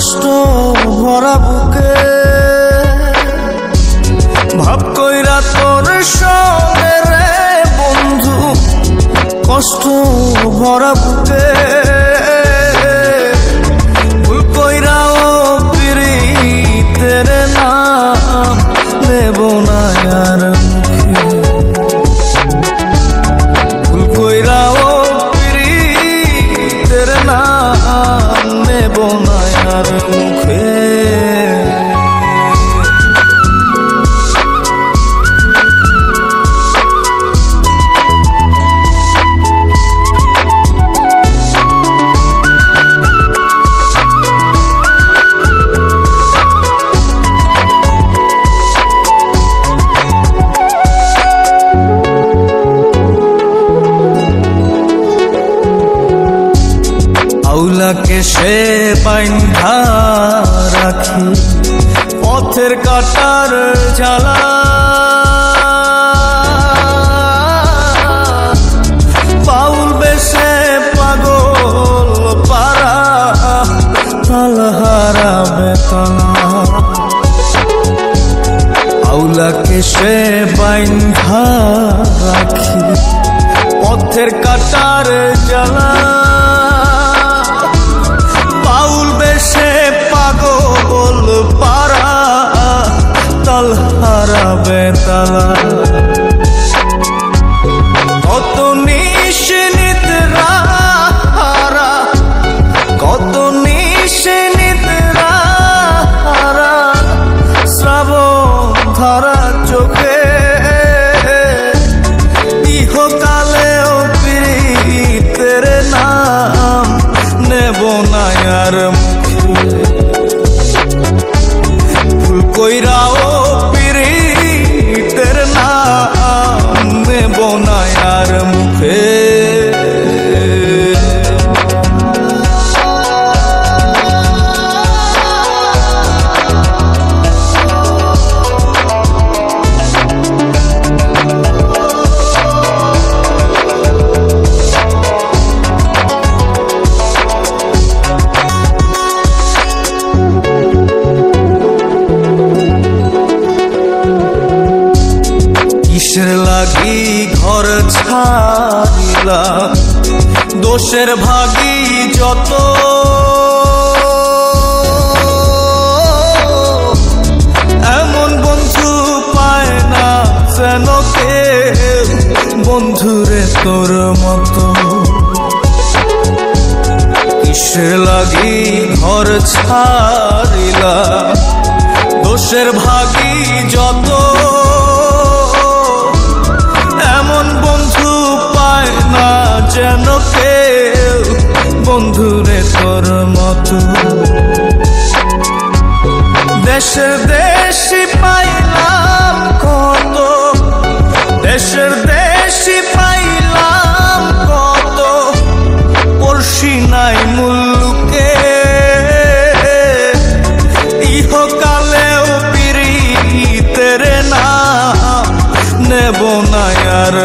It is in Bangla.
কষ্ট ভরা বুকে ভাব কইরা তোর সঙ্গে রে বন্ধু কষ্ট ভরা বুকে ভুল কইরাও পিরিতের নাম নেব না আর মুখে ভুল কইরাও পিরিতের নাম নেব না আর মুখে আউলাকে সে বাইন্ধা রাখি পথের কাটার জ্বালা বাউল বেশে পাগল পারা তালহারা বেতনা আউলাকে সে বাইন্ধা রাখি পথের কাটার জ্বালা পাগল পারা তালহারা বেতালা কত নিশিনিতরা কত নিশিনিতরা শ্রাবণ ধারা চোখে ইহকালেও পিরিতের নাম নেব না আর ভুল কইরাও পিরিতের নাম নেব না আর মুখে কিসের লাগি ঘর ছাড়িলা দোষের ভাগী যত এমন বন্ধু পায় না যেন কেউ বন্ধুরে তোর মতো কিসের লাগি ঘর ছাড়িলা দোষের ভাগী যত যেন কেউ বন্ধুরে তোর মতো দেশের দেশি পাইলাম কত দেশের দেশি পাইলাম কত পড়শি নাই মুল্লুকে ইহকালেও পিরিতের নাম নেব না আর